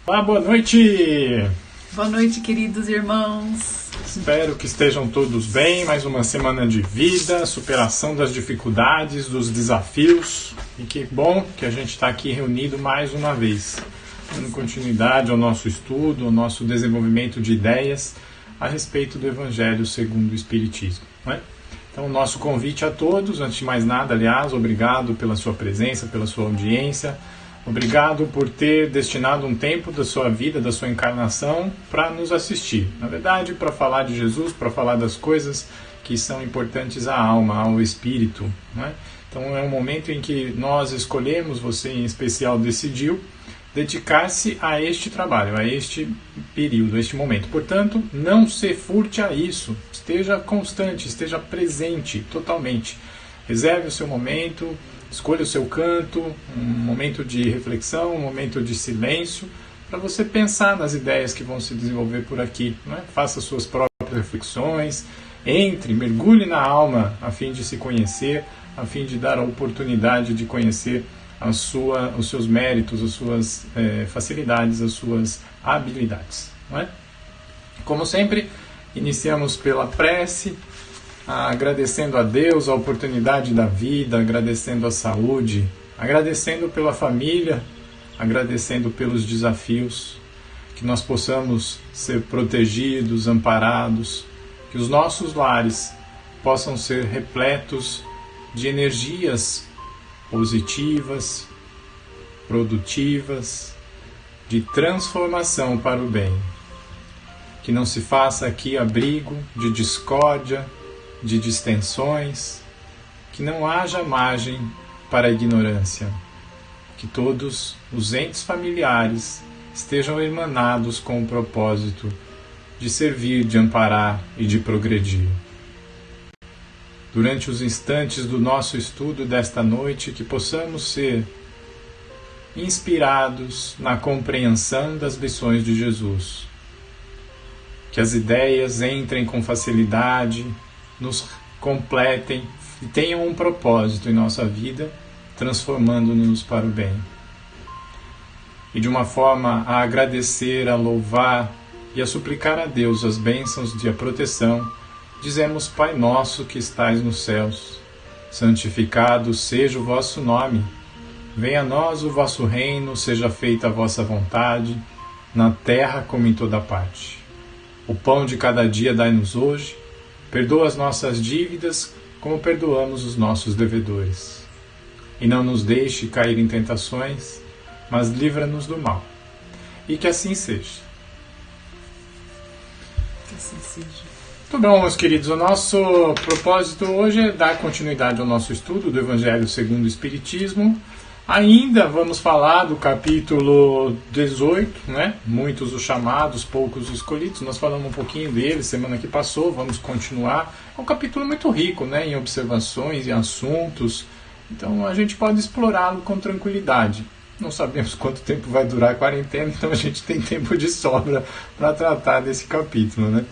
Olá, boa noite! Boa noite, queridos irmãos. Espero que estejam todos bem. Mais uma semana de vida, superação das dificuldades, dos desafios. E que bom que a gente está aqui reunido mais uma vez, dando continuidade ao nosso estudo, ao nosso desenvolvimento de ideias a respeito do Evangelho segundo o Espiritismo, não é? Então, o nosso convite a todos, antes de mais nada, aliás, obrigado pela sua presença, pela sua audiência. Obrigado por ter destinado um tempo da sua vida, da sua encarnação, para nos assistir. Na verdade, para falar de Jesus, para falar das coisas que são importantes à alma, ao espírito, não é? Então é um momento em que nós escolhemos, você em especial decidiu, dedicar-se a este trabalho, a este período, a este momento. Portanto, não se furte a isso. Esteja constante, esteja presente totalmente. Reserve o seu momento. Escolha o seu canto, um momento de reflexão, um momento de silêncio, para você pensar nas ideias que vão se desenvolver por aqui, não é? Faça suas próprias reflexões, entre, mergulhe na alma a fim de se conhecer, a fim de dar a oportunidade de conhecer os seus méritos, as suas facilidades, as suas habilidades, não é? Como sempre, iniciamos pela prece, agradecendo a Deus a oportunidade da vida, agradecendo a saúde, agradecendo pela família, agradecendo pelos desafios, que nós possamos ser protegidos, amparados, que os nossos lares possam ser repletos de energias positivas, produtivas, de transformação para o bem. Que não se faça aqui abrigo de discórdia, de distensões, que não haja margem para a ignorância, que todos os entes familiares estejam emanados com o propósito de servir, de amparar e de progredir. Durante os instantes do nosso estudo desta noite, que possamos ser inspirados na compreensão das lições de Jesus, que as ideias entrem com facilidade, nos completem e tenham um propósito em nossa vida, transformando-nos para o bem. E de uma forma a agradecer, a louvar e a suplicar a Deus as bênçãos de a proteção, dizemos: Pai nosso que estais nos céus, santificado seja o vosso nome. Venha a nós o vosso reino, seja feita a vossa vontade, na terra como em toda parte. O pão de cada dia dai-nos hoje. Perdoa as nossas dívidas, como perdoamos os nossos devedores. E não nos deixe cair em tentações, mas livra-nos do mal. E que assim seja. Que assim seja. Muito bom, meus queridos. O nosso propósito hoje é dar continuidade ao nosso estudo do Evangelho segundo o Espiritismo. Ainda vamos falar do capítulo 18, né? Muitos os chamados, poucos os escolhidos. Nós falamos um pouquinho dele semana que passou, vamos continuar. É um capítulo muito rico, né? Em observações, em assuntos. Então a gente pode explorá-lo com tranquilidade. Não sabemos quanto tempo vai durar a quarentena, então a gente tem tempo de sobra para tratar desse capítulo, né?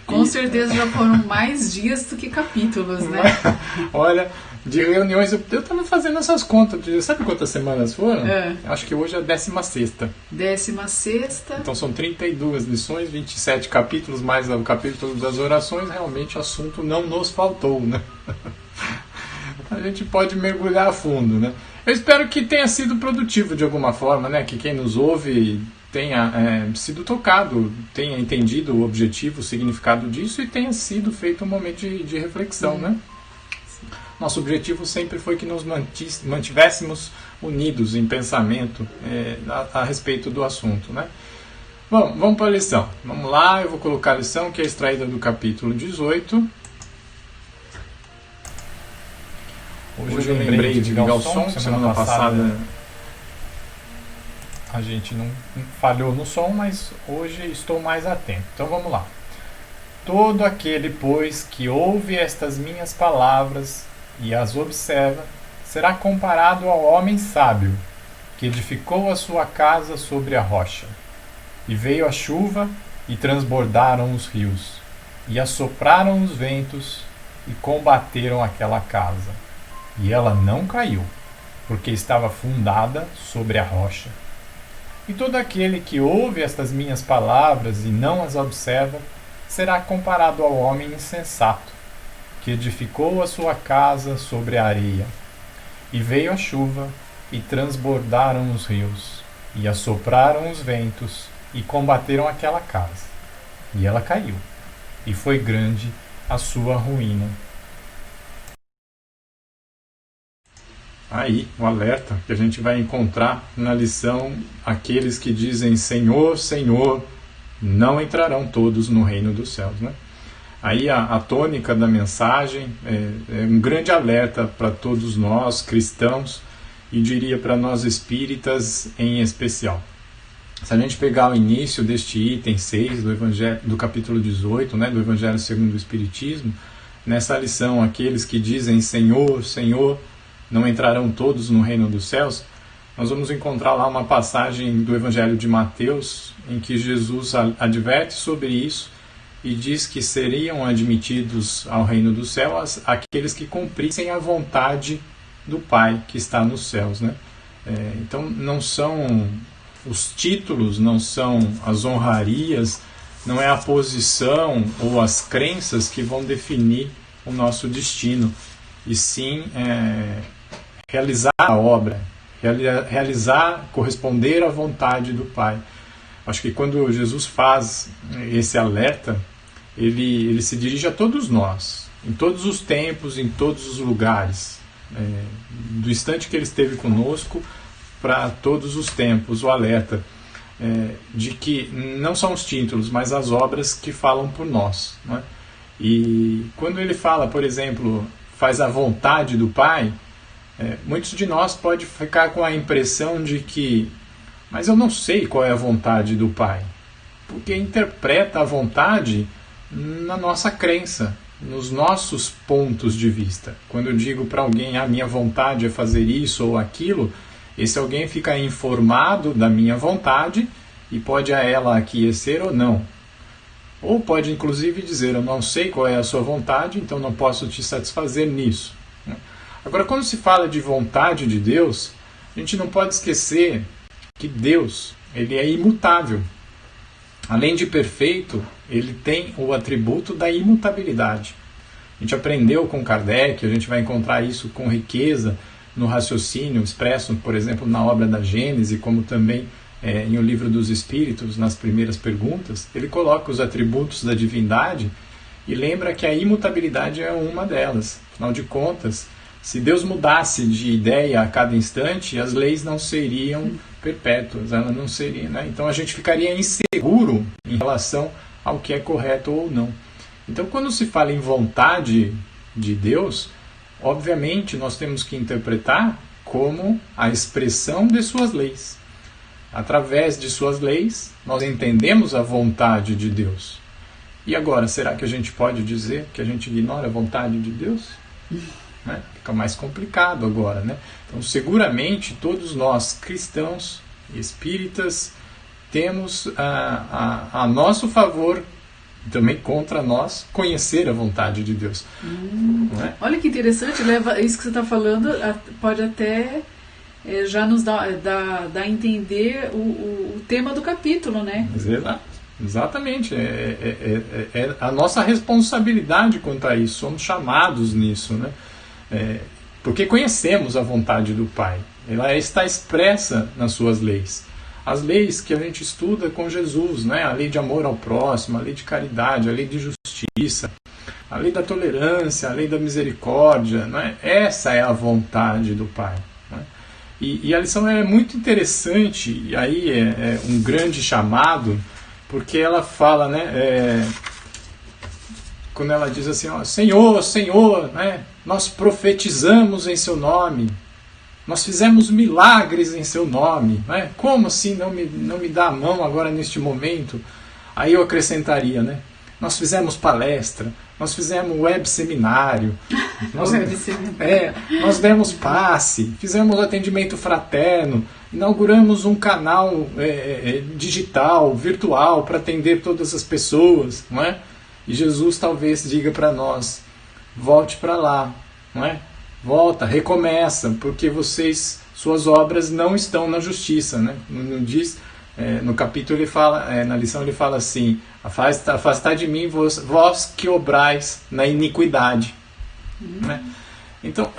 Com certeza já foram mais dias do que capítulos, né? Olha, de reuniões, eu estava fazendo essas contas. Sabe quantas semanas foram? Acho que hoje é a 16ª. 16ª. Então são 32 lições, 27 capítulos, mais o capítulo das orações. Realmente o assunto não nos faltou, né? A gente pode mergulhar a fundo, né? Eu espero que tenha sido produtivo de alguma forma, né? Que quem nos ouve tenha sido tocado, tenha entendido o objetivo, o significado disso e tenha sido feito um momento de reflexão, né? Nosso objetivo sempre foi que nos mantivéssemos unidos em pensamento a respeito do assunto, né? Bom, vamos para a lição. Vamos lá, eu vou colocar a lição que é extraída do capítulo 18. Hoje eu lembrei de ligar o som, semana passada a gente não falhou no som, mas hoje estou mais atento. Então vamos lá. Todo aquele, pois, que ouve estas minhas palavras e as observa, será comparado ao homem sábio, que edificou a sua casa sobre a rocha. E veio a chuva, e transbordaram os rios, e assopraram os ventos, e combateram aquela casa. E ela não caiu, porque estava fundada sobre a rocha. E todo aquele que ouve estas minhas palavras e não as observa, será comparado ao homem insensato, que edificou a sua casa sobre a areia. E veio a chuva, e transbordaram os rios, e assopraram os ventos, e combateram aquela casa. E ela caiu, e foi grande a sua ruína. Aí, o alerta que a gente vai encontrar na lição: aqueles que dizem Senhor, Senhor, não entrarão todos no reino dos céus, né? Aí a tônica da mensagem é um grande alerta para todos nós cristãos, e diria para nós espíritas em especial. Se a gente pegar o início deste item 6 do, do capítulo 18, né, do Evangelho segundo o Espiritismo, nessa lição, aqueles que dizem Senhor, Senhor, não entrarão todos no reino dos céus, nós vamos encontrar lá uma passagem do Evangelho de Mateus, em que Jesus adverte sobre isso e diz que seriam admitidos ao reino dos céus aqueles que cumprissem a vontade do Pai que está nos céus, né? Então não são os títulos, não são as honrarias, não é a posição ou as crenças que vão definir o nosso destino, e sim realizar a obra, realizar, corresponder à vontade do Pai. Acho que quando Jesus faz esse alerta, ele se dirige a todos nós, em todos os tempos, em todos os lugares, do instante que ele esteve conosco para todos os tempos, o alerta de que não são os títulos, mas as obras que falam por nós, né? E quando ele fala, por exemplo, faz a vontade do Pai, muitos de nós podem ficar com a impressão de que, mas eu não sei qual é a vontade do Pai, porque interpreta a vontade na nossa crença, nos nossos pontos de vista. Quando eu digo para alguém, a minha vontade é fazer isso ou aquilo, esse alguém fica informado da minha vontade e pode a ela aquecer ou não. Ou pode inclusive dizer, eu não sei qual é a sua vontade, então não posso te satisfazer nisso. Agora, quando se fala de vontade de Deus, a gente não pode esquecer que Deus, ele é imutável. Além de perfeito, ele tem o atributo da imutabilidade. A gente aprendeu com Kardec, a gente vai encontrar isso com riqueza no raciocínio expresso, por exemplo, na obra da Gênese, como também em O Livro dos Espíritos, nas primeiras perguntas. Ele coloca os atributos da divindade e lembra que a imutabilidade é uma delas. Afinal de contas, se Deus mudasse de ideia a cada instante, as leis não seriam perpétuas, elas não seriam, né? Então a gente ficaria inseguro em relação ao que é correto ou não. Então, quando se fala em vontade de Deus, obviamente nós temos que interpretar como a expressão de suas leis. Através de suas leis, nós entendemos a vontade de Deus. E agora, será que a gente pode dizer que a gente ignora a vontade de Deus? Né? Fica mais complicado agora, né? Então, seguramente, todos nós cristãos e espíritas temos a nosso favor, também contra nós, conhecer a vontade de Deus. Né? Olha que interessante, isso que você está falando pode até já nos dar a entender o tema do capítulo, né? Exatamente. É a nossa responsabilidade quanto a isso, somos chamados nisso, né? Porque conhecemos a vontade do Pai, ela está expressa nas suas leis. As leis que a gente estuda com Jesus, né? A lei de amor ao próximo, a lei de caridade, a lei de justiça, a lei da tolerância, a lei da misericórdia, né? Essa é a vontade do Pai, né? E a lição é muito interessante, e aí é um grande chamado, porque ela fala, né? Quando ela diz assim, ó, Senhor, Senhor, né? Nós profetizamos em seu nome, nós fizemos milagres em seu nome, né? Como assim não me dá a mão agora neste momento? Aí eu acrescentaria, né? Nós fizemos palestra, nós fizemos web seminário, nós demos passe, fizemos atendimento fraterno, inauguramos um canal digital, virtual, para atender todas as pessoas, não é? E Jesus talvez diga para nós, volte para lá, não é? Volta, recomeça, porque suas obras não estão na justiça, né? Não diz, No capítulo ele fala, na lição ele fala assim: afastai de mim vós que obrais na iniquidade. Né? Então,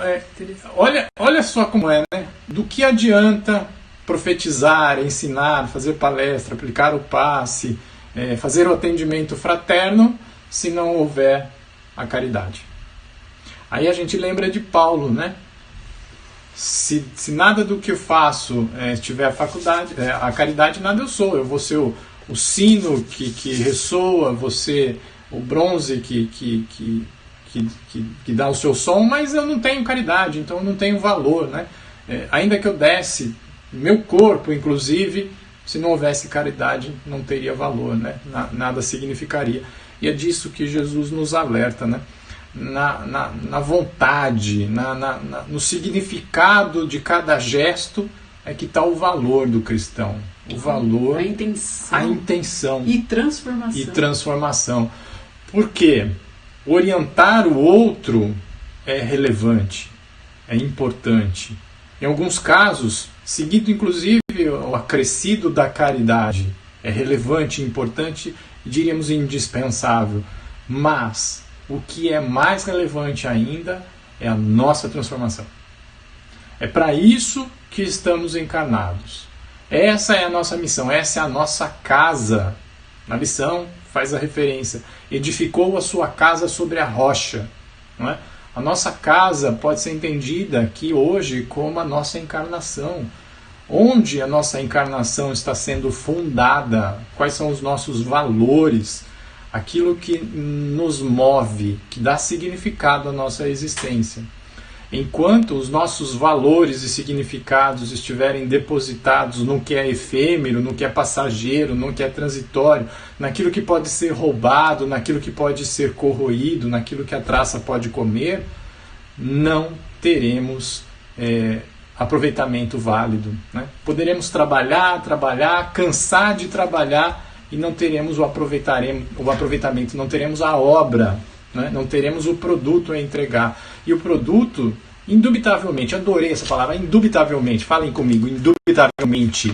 olha só como é, né? Do que adianta profetizar, ensinar, fazer palestra, aplicar o passe, fazer o atendimento fraterno, se não houver a caridade? Aí a gente lembra de Paulo, né? Se nada do que eu faço tiver a caridade, nada eu sou. Eu vou ser o sino que ressoa, vou ser o bronze que dá o seu som, mas eu não tenho caridade, então eu não tenho valor, né? Ainda que eu desse meu corpo, inclusive, se não houvesse caridade, não teria valor, né? Nada significaria. E é disso que Jesus nos alerta, né? Na vontade, no significado de cada gesto é que está o valor do cristão. O valor, a intenção e transformação. Por quê? Orientar o outro é relevante, é importante. Em alguns casos, seguido inclusive o acrescido da caridade, é relevante, importante e diríamos indispensável. Mas o que é mais relevante ainda é a nossa transformação. É para isso que estamos encarnados. Essa é a nossa missão, essa é a nossa casa. Na lição faz a referência: edificou a sua casa sobre a rocha. Não é? A nossa casa pode ser entendida aqui hoje como a nossa encarnação. Onde a nossa encarnação está sendo fundada? Quais são os nossos valores? Aquilo que nos move, que dá significado à nossa existência. Enquanto os nossos valores e significados estiverem depositados no que é efêmero, no que é passageiro, no que é transitório, naquilo que pode ser roubado, naquilo que pode ser corroído, naquilo que a traça pode comer, não teremos aproveitamento válido. Né? Poderemos trabalhar, cansar de trabalhar, e não teremos o aproveitamento, não teremos a obra, né? Não teremos o produto a entregar. E o produto, indubitavelmente, adorei essa palavra, indubitavelmente, falem comigo, indubitavelmente,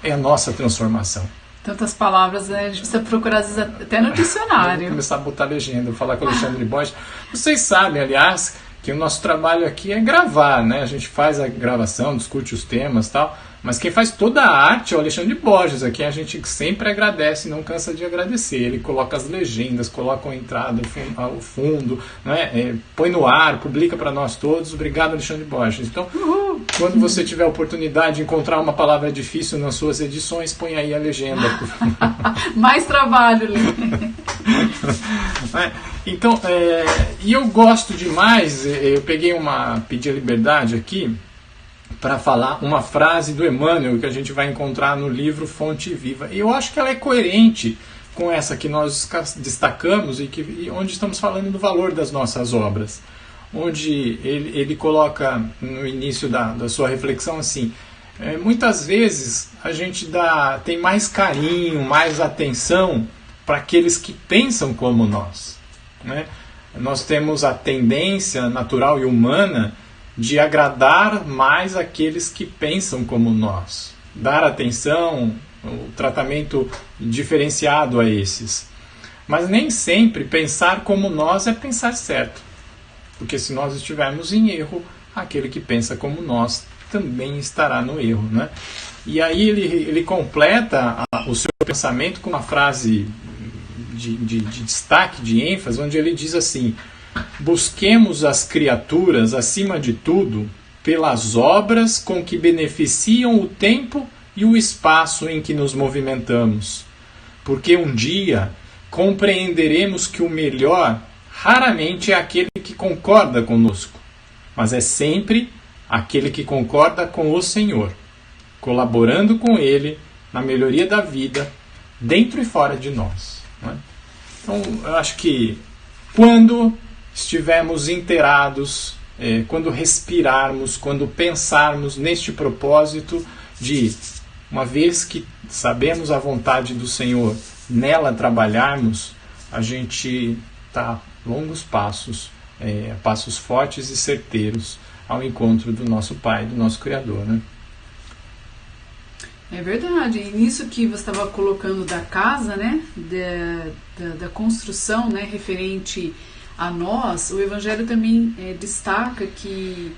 é a nossa transformação. Tantas palavras, né? A gente precisa procurar às vezes até no dicionário. Eu vou começar a botar legenda, vou falar com o Alexandre Borges. Vocês sabem, aliás, que o nosso trabalho aqui é gravar, né? A gente faz a gravação, discute os temas e tal, mas quem faz toda a arte é o Alexandre Borges, a quem a gente sempre agradece e não cansa de agradecer. Ele coloca as legendas, coloca a entrada, o fundo, né? Põe no ar, publica para nós todos. Obrigado, Alexandre Borges. Então, quando você tiver a oportunidade de encontrar uma palavra difícil nas suas edições, põe aí a legenda. Mais trabalho, Lê. Então, e eu gosto demais, eu pedi a liberdade aqui para falar uma frase do Emmanuel que a gente vai encontrar no livro Fonte Viva. E eu acho que ela é coerente com essa que nós destacamos e onde estamos falando do valor das nossas obras. Onde ele coloca no início da sua reflexão assim: muitas vezes a gente tem mais carinho, mais atenção para aqueles que pensam como nós. Né? Nós temos a tendência natural e humana de agradar mais aqueles que pensam como nós, dar atenção, o tratamento diferenciado a esses. Mas nem sempre pensar como nós é pensar certo, porque se nós estivermos em erro, aquele que pensa como nós também estará no erro. Né? E aí ele completa o seu pensamento com uma frase de destaque, de ênfase, onde ele diz assim: busquemos as criaturas, acima de tudo, pelas obras com que beneficiam o tempo e o espaço em que nos movimentamos, porque um dia compreenderemos que o melhor raramente é aquele que concorda conosco, mas é sempre aquele que concorda com o Senhor, colaborando com Ele na melhoria da vida, dentro e fora de nós. Né? Então, eu acho que quando estivermos inteirados, quando respirarmos, quando pensarmos neste propósito de, uma vez que sabemos a vontade do Senhor, nela trabalharmos, a gente está longos passos, passos fortes e certeiros ao encontro do nosso Pai, do nosso Criador. Né? É verdade, e nisso que você estava colocando da casa, né, da construção, né, referente a nós, o Evangelho também destaca que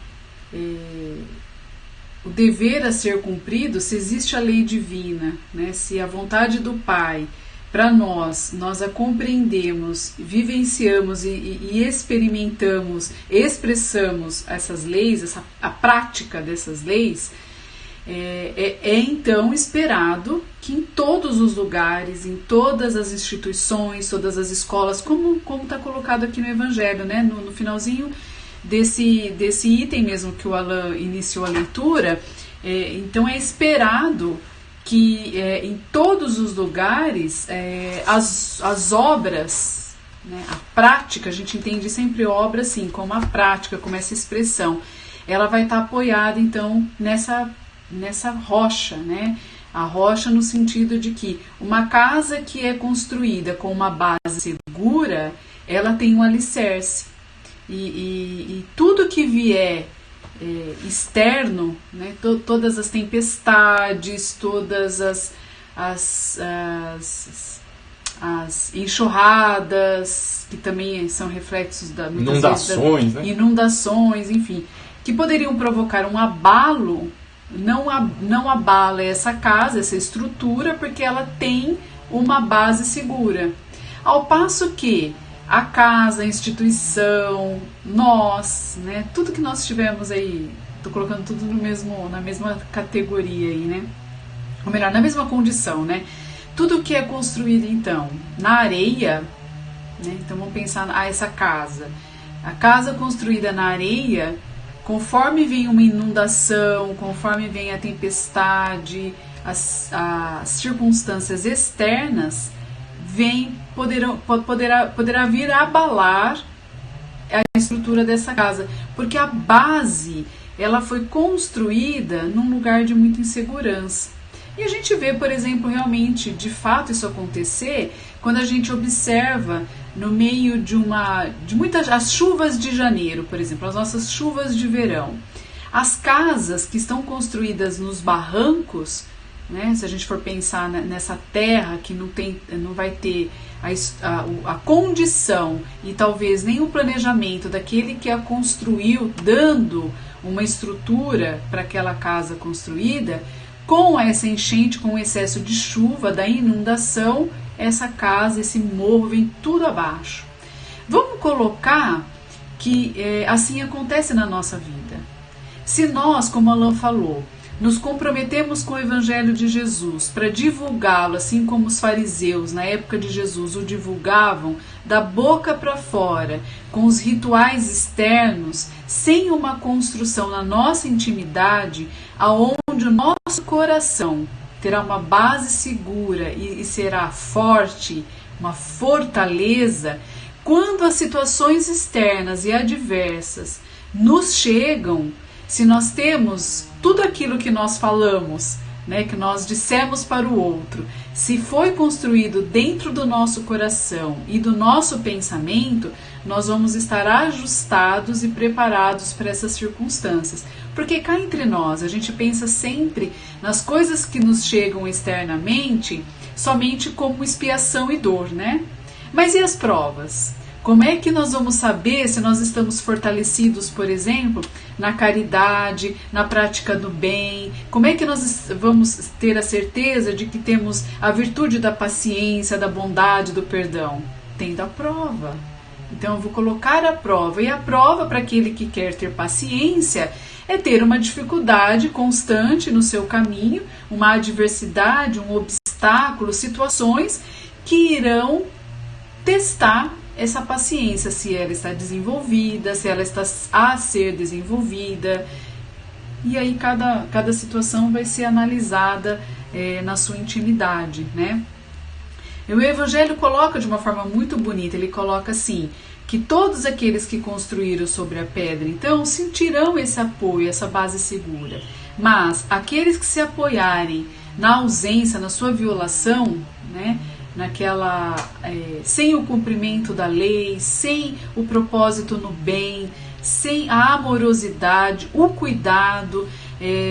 o dever a ser cumprido, se existe a lei divina, né, se a vontade do Pai para nós a compreendemos, vivenciamos e experimentamos, expressamos essas leis, a prática dessas leis, então esperado que em todos os lugares, em todas as instituições, todas as escolas, como está colocado aqui no Evangelho, né, no finalzinho desse item mesmo que o Alan iniciou a leitura, então é esperado que em todos os lugares as obras, né, a prática, a gente entende sempre obra assim, como a prática, como essa expressão, ela vai estar apoiada então nessa rocha, né? A rocha no sentido de que uma casa que é construída com uma base segura, ela tem um alicerce. E tudo que vier externo, né, todas as tempestades, todas as enxurradas, que também são reflexos inundações, enfim, que poderiam provocar um abalo, não abala essa casa, essa estrutura, porque ela tem uma base segura. Ao passo que a casa, a instituição, nós, né, tudo que nós tivemos aí, estou colocando tudo na mesma categoria aí, né? Ou melhor, na mesma condição, né? Tudo que é construído então na areia, né? Então vamos pensar essa casa. A casa construída na areia, conforme vem uma inundação, conforme vem a tempestade, as circunstâncias externas, poderá vir a abalar a estrutura dessa casa, porque a base ela foi construída num lugar de muita insegurança. E a gente vê, por exemplo, realmente, de fato isso acontecer quando a gente observa no meio de muitas as chuvas de janeiro, por exemplo, as nossas chuvas de verão. As casas que estão construídas nos barrancos, né, se a gente for pensar nessa terra que não vai ter a condição e talvez nem o planejamento daquele que a construiu, dando uma estrutura para aquela casa construída, com essa enchente, com o excesso de chuva, da inundação, essa casa, esse morro vem tudo abaixo. Vamos colocar que assim acontece na nossa vida. Se nós, como Alan falou, nos comprometemos com o Evangelho de Jesus para divulgá-lo, assim como os fariseus na época de Jesus o divulgavam, da boca para fora, com os rituais externos, sem uma construção na nossa intimidade, aonde o nosso coração terá uma base segura e será forte, uma fortaleza, quando as situações externas e adversas nos chegam, se nós temos tudo aquilo que nós falamos, né, que nós dissemos para o outro, se foi construído dentro do nosso coração e do nosso pensamento, nós vamos estar ajustados e preparados para essas circunstâncias. Porque cá entre nós, a gente pensa sempre nas coisas que nos chegam externamente somente como expiação e dor, né? Mas e as provas? Como é que nós vamos saber se nós estamos fortalecidos, por exemplo, na caridade, na prática do bem? Como é que nós vamos ter a certeza de que temos a virtude da paciência, da bondade, do perdão? Tendo a prova. Então eu vou colocar a prova. E a prova para aquele que quer ter paciência é ter uma dificuldade constante no seu caminho, uma adversidade, um obstáculo, situações que irão testar essa paciência, se ela está desenvolvida, se ela está a ser desenvolvida. E aí cada situação vai ser analisada na sua intimidade, né? E o Evangelho coloca de uma forma muito bonita, ele coloca assim, que todos aqueles que construíram sobre a pedra, então, sentirão esse apoio, essa base segura. Mas aqueles que se apoiarem na ausência, na sua violação, né, sem o cumprimento da lei, sem o propósito no bem, sem a amorosidade, o cuidado,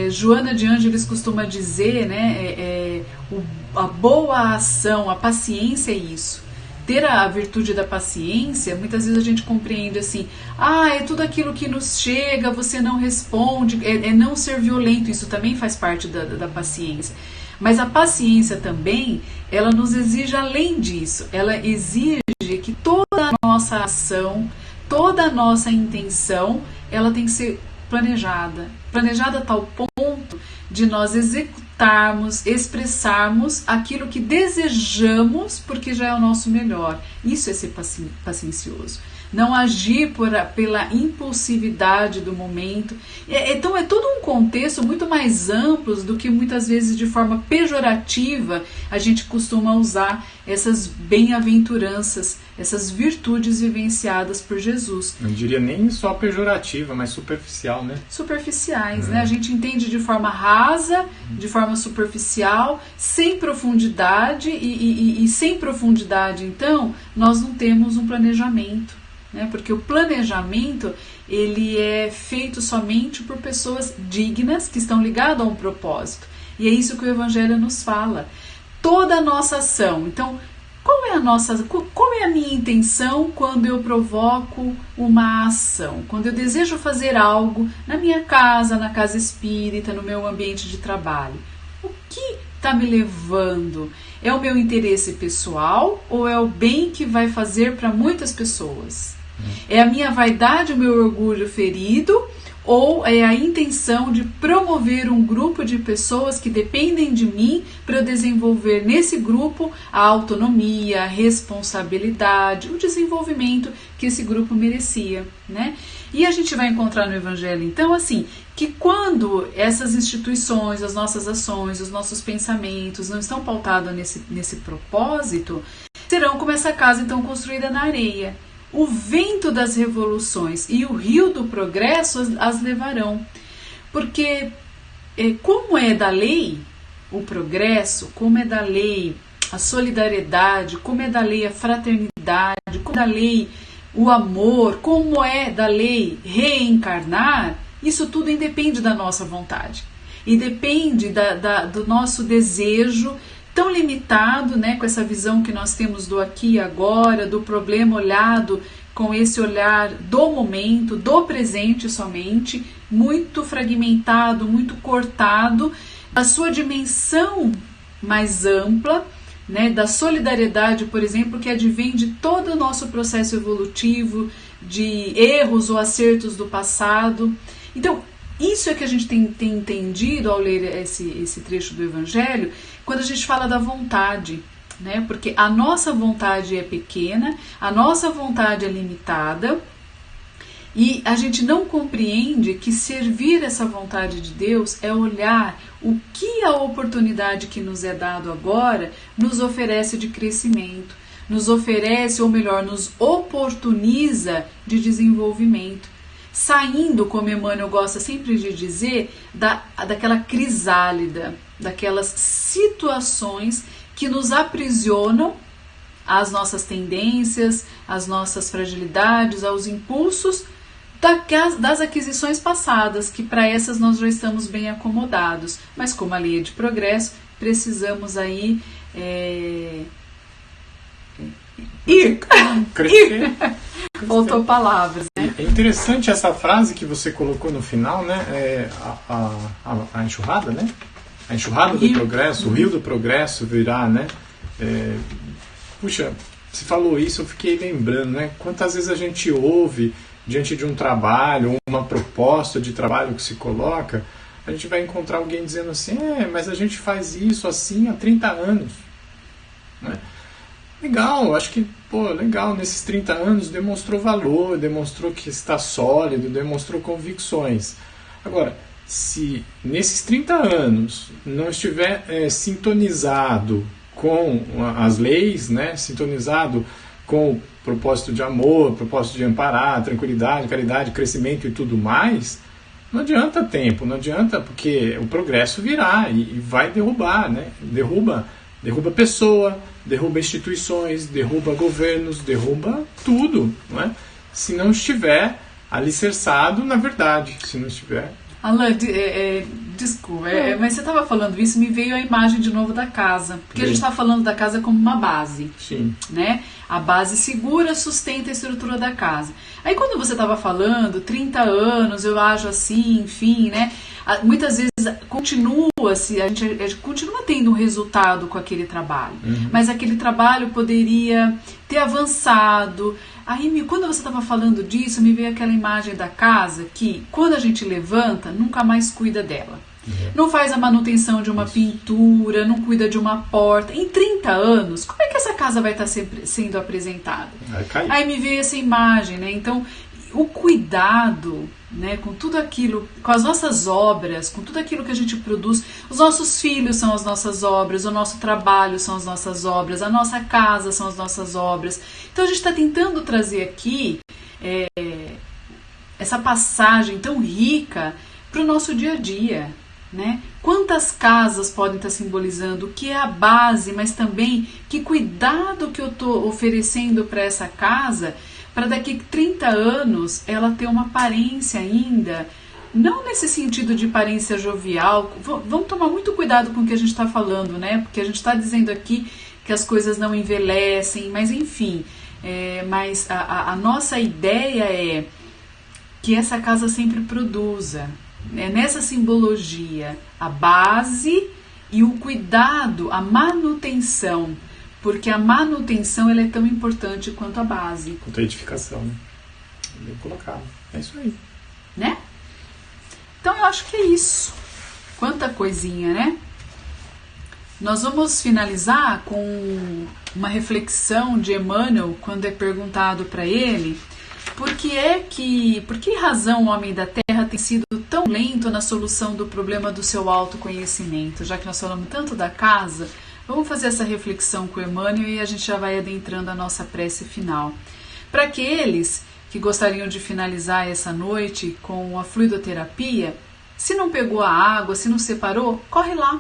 Joana de Ângeles costuma dizer, né, a boa ação, a paciência é isso. Ter a virtude da paciência, muitas vezes a gente compreende assim, é tudo aquilo que nos chega, você não responde, é não ser violento, isso também faz parte da paciência. Mas a paciência também, ela nos exige além disso, ela exige que toda a nossa ação, toda a nossa intenção, ela tem que ser planejada a tal ponto de nós executarmos, expressarmos aquilo que desejamos, porque já é o nosso melhor. Isso é ser paciencioso. Não agir pela impulsividade do momento. Então é todo um contexto muito mais amplo do que muitas vezes de forma pejorativa a gente costuma usar essas bem-aventuranças, essas virtudes vivenciadas por Jesus. Não diria nem só pejorativa, mas superficial, né? Superficiais, né? A gente entende de forma rasa, de forma superficial, sem profundidade, e sem profundidade, então, nós não temos um planejamento. Né? Porque o planejamento ele é feito somente por pessoas dignas que estão ligadas a um propósito, e é isso que o Evangelho nos fala. Toda a nossa ação, então qual é a minha intenção quando eu provoco uma ação, quando eu desejo fazer algo na minha casa, na casa espírita, no meu ambiente de trabalho? O que está me levando? É o meu interesse pessoal ou é o bem que vai fazer para muitas pessoas? É a minha vaidade, o meu orgulho ferido, ou é a intenção de promover um grupo de pessoas que dependem de mim para eu desenvolver nesse grupo a autonomia, a responsabilidade, o desenvolvimento que esse grupo merecia, né? E a gente vai encontrar no Evangelho, então, assim, que quando essas instituições, as nossas ações, os nossos pensamentos não estão pautados nesse propósito, serão como essa casa, então, construída na areia. O vento das revoluções e o rio do progresso as levarão. Porque como é da lei o progresso, como é da lei a solidariedade, como é da lei a fraternidade, como é da lei o amor, como é da lei reencarnar, isso tudo independe da nossa vontade. E depende do nosso desejo tão limitado, né, com essa visão que nós temos do aqui e agora, do problema olhado com esse olhar do momento, do presente somente, muito fragmentado, muito cortado, da sua dimensão mais ampla, né, da solidariedade, por exemplo, que advém de todo o nosso processo evolutivo, de erros ou acertos do passado. Então, isso é que a gente tem entendido ao ler esse trecho do Evangelho, quando a gente fala da vontade, né? Porque a nossa vontade é pequena, a nossa vontade é limitada, e a gente não compreende que servir essa vontade de Deus é olhar o que a oportunidade que nos é dado agora nos oferece de crescimento, nos oferece, ou melhor, nos oportuniza de desenvolvimento. Saindo, como Emmanuel gosta sempre de dizer, daquela crisálida, daquelas situações que nos aprisionam às nossas tendências, às nossas fragilidades, aos impulsos das aquisições passadas, que para essas nós já estamos bem acomodados. Mas como a lei é de progresso, precisamos aí crescer. Faltou palavras, né? É interessante essa frase que você colocou no final, né? A enxurrada, né? A enxurrada do progresso, o rio do progresso virá, né? Puxa, você falou isso, eu fiquei lembrando, né? Quantas vezes a gente ouve diante de um trabalho, uma proposta de trabalho que se coloca, a gente vai encontrar alguém dizendo assim, mas a gente faz isso assim há 30 anos, né? Legal, acho que, legal, nesses 30 anos demonstrou valor, demonstrou que está sólido, demonstrou convicções. Agora, se nesses 30 anos não estiver sintonizado com as leis, né, sintonizado com o propósito de amor, propósito de amparar, tranquilidade, caridade, crescimento e tudo mais, não adianta tempo, não adianta, porque o progresso virá e vai derrubar, né? Derruba pessoa, derruba instituições, derruba governos, derruba tudo, não é? Se não estiver alicerçado na verdade, se não estiver Alan, desculpa, mas você estava falando isso, me veio a imagem de novo da casa. Porque a gente está falando da casa como uma base. Sim. Né? A base segura, sustenta a estrutura da casa. Aí quando você estava falando, 30 anos, eu ajo assim, enfim, né? Muitas vezes a gente continua tendo um resultado com aquele trabalho. Mas aquele trabalho poderia ter avançado. Aí, quando você estava falando disso, me veio aquela imagem da casa que, quando a gente levanta, nunca mais cuida dela. Não faz a manutenção de uma pintura, não cuida de uma porta. Em 30 anos, como é que essa casa vai estar sempre sendo apresentada? Vai cair. Aí me veio essa imagem, né? Então, o cuidado, né, com tudo aquilo, com as nossas obras, com tudo aquilo que a gente produz, os nossos filhos são as nossas obras, o nosso trabalho são as nossas obras, a nossa casa são as nossas obras. Então a gente está tentando trazer aqui essa passagem tão rica para o nosso dia a dia, né? Quantas casas podem estar simbolizando o que é a base, mas também que cuidado que eu estou oferecendo para essa casa, para daqui a 30 anos ela ter uma aparência ainda, não nesse sentido de aparência jovial. Vamos tomar muito cuidado com o que a gente está falando, né? Porque a gente está dizendo aqui que as coisas não envelhecem, mas enfim, mas a nossa ideia é que essa casa sempre produza, né? Nessa simbologia, a base e o cuidado, a manutenção, porque a manutenção ela é tão importante quanto a base. Quanto a edificação, né? Bem colocado. É isso aí. Né? Então eu acho que é isso. Quanta coisinha, né? Nós vamos finalizar com uma reflexão de Emmanuel, quando é perguntado para ele por que razão o homem da Terra tem sido tão lento na solução do problema do seu autoconhecimento. Já que nós falamos tanto da casa, vamos fazer essa reflexão com o Emmanuel e a gente já vai adentrando a nossa prece final. Para aqueles que gostariam de finalizar essa noite com a fluidoterapia, se não pegou a água, se não separou, corre lá.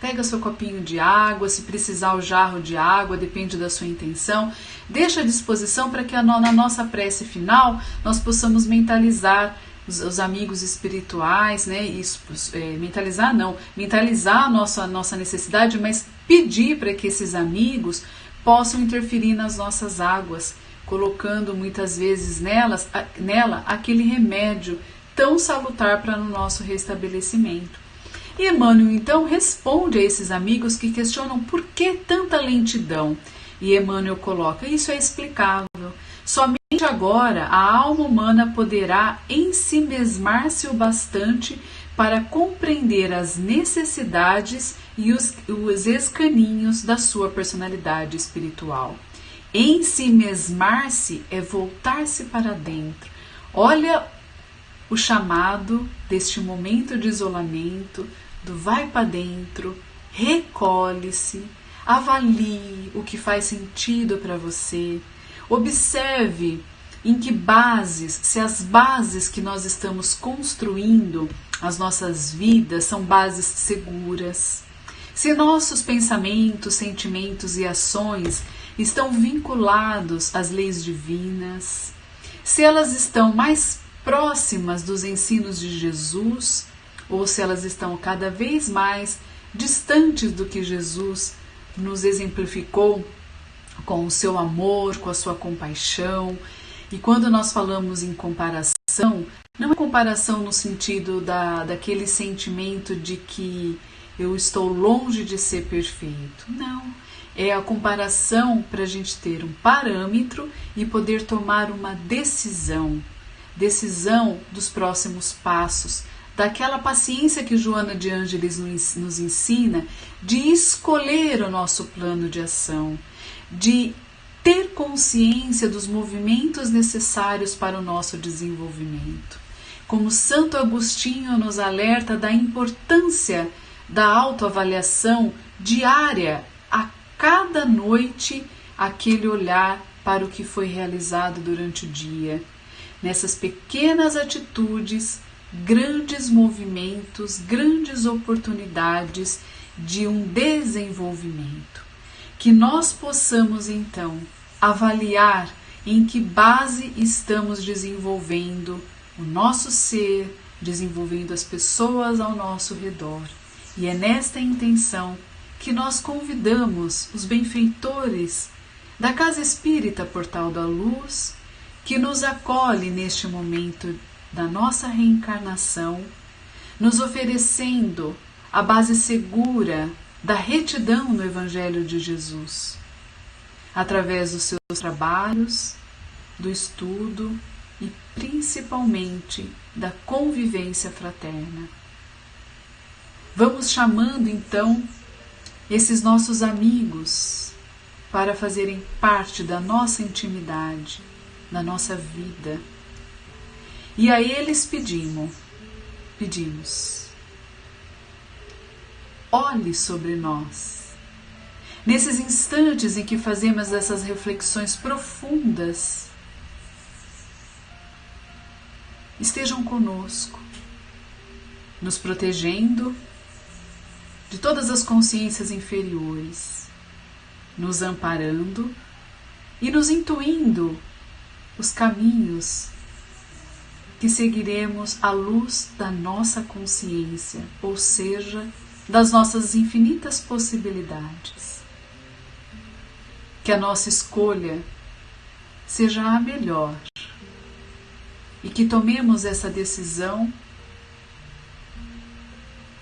Pega seu copinho de água, se precisar o jarro de água, depende da sua intenção. Deixa à disposição para que na nossa prece final nós possamos mentalizar os amigos espirituais, né? Mentalizar a nossa necessidade, mas pedir para que esses amigos possam interferir nas nossas águas, colocando muitas vezes nela aquele remédio tão salutar para o nosso restabelecimento. E Emmanuel então responde a esses amigos que questionam por que tanta lentidão. E Emmanuel coloca: isso é explicável. Somente agora a alma humana poderá ensimesmar-se o bastante para compreender as necessidades e os escaninhos da sua personalidade espiritual. Ensimesmar-se é voltar-se para dentro. Olha o chamado deste momento de isolamento, do vai para dentro, recolhe-se, avalie o que faz sentido para você, observe em que bases, se as bases que nós estamos construindo as nossas vidas são bases seguras, se nossos pensamentos, sentimentos e ações estão vinculados às leis divinas, se elas estão mais próximas dos ensinos de Jesus, ou se elas estão cada vez mais distantes do que Jesus nos exemplificou com o seu amor, com a sua compaixão. E quando nós falamos em comparação, não é comparação no sentido daquele sentimento de que eu estou longe de ser perfeito. Não. É a comparação para a gente ter um parâmetro e poder tomar uma decisão dos próximos passos, daquela paciência que Joana de Ângeles nos ensina, de escolher o nosso plano de ação, de ter consciência dos movimentos necessários para o nosso desenvolvimento. Como Santo Agostinho nos alerta da importância da autoavaliação diária, a cada noite, aquele olhar para o que foi realizado durante o dia. Nessas pequenas atitudes, grandes movimentos, grandes oportunidades de um desenvolvimento. Que nós possamos, então, avaliar em que base estamos desenvolvendo o nosso ser, desenvolvendo as pessoas ao nosso redor. E é nesta intenção que nós convidamos os benfeitores da Casa Espírita Portal da Luz, que nos acolhe neste momento da nossa reencarnação, nos oferecendo a base segura da retidão no Evangelho de Jesus, através dos seus trabalhos, do estudo e principalmente da convivência fraterna. Vamos chamando então esses nossos amigos para fazerem parte da nossa intimidade, da nossa vida. E a eles pedimos, olhe sobre nós. Nesses instantes em que fazemos essas reflexões profundas, estejam conosco, nos protegendo de todas as consciências inferiores, nos amparando e nos intuindo os caminhos que seguiremos à luz da nossa consciência, ou seja, das nossas infinitas possibilidades. Que a nossa escolha seja a melhor e que tomemos essa decisão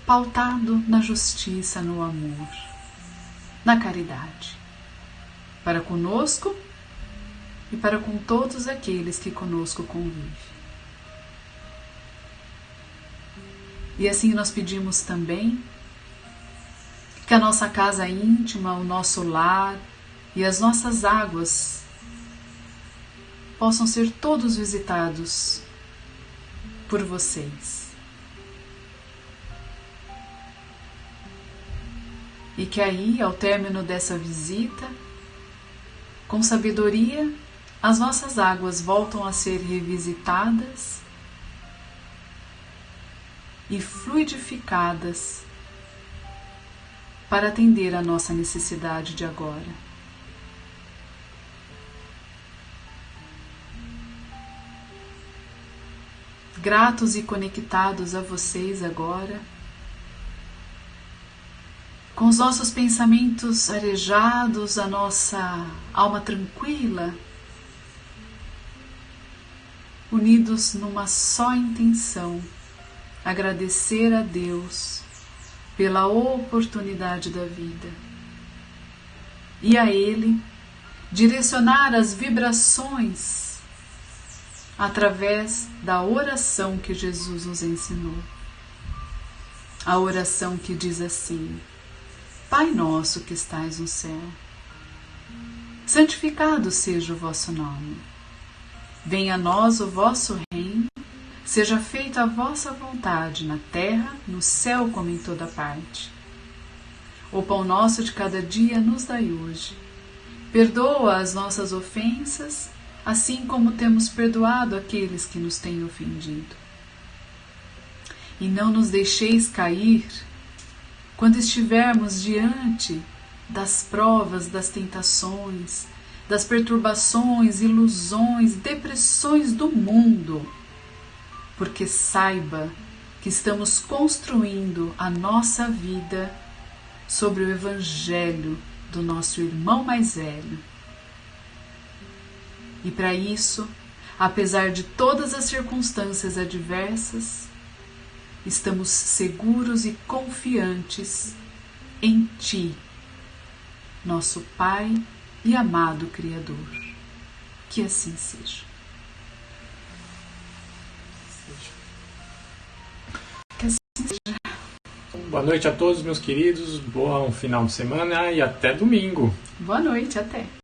pautado na justiça, no amor, na caridade, para conosco e para com todos aqueles que conosco convivem. E assim nós pedimos também que a nossa casa íntima, o nosso lar e as nossas águas possam ser todos visitados por vocês. E que aí, ao término dessa visita, com sabedoria, as nossas águas voltam a ser revisitadas e fluidificadas para atender à nossa necessidade de agora. Gratos e conectados a vocês agora, com os nossos pensamentos arejados, a nossa alma tranquila, unidos numa só intenção, agradecer a Deus pela oportunidade da vida e a Ele direcionar as vibrações através da oração que Jesus nos ensinou. A oração que diz assim: Pai nosso que estais no céu, santificado seja o vosso nome. Venha a nós o vosso reino, seja feita a vossa vontade na terra, no céu como em toda parte. O pão nosso de cada dia nos dai hoje. Perdoa as nossas ofensas, assim como temos perdoado aqueles que nos têm ofendido. E não nos deixeis cair quando estivermos diante das provas, das tentações, das perturbações, ilusões, depressões do mundo, porque saiba que estamos construindo a nossa vida sobre o Evangelho do nosso irmão mais velho. E para isso, apesar de todas as circunstâncias adversas, estamos seguros e confiantes em Ti, nosso Pai e amado Criador. Que assim seja. Que assim seja. Boa noite a todos, meus queridos. Bom final de semana e até domingo. Boa noite, até.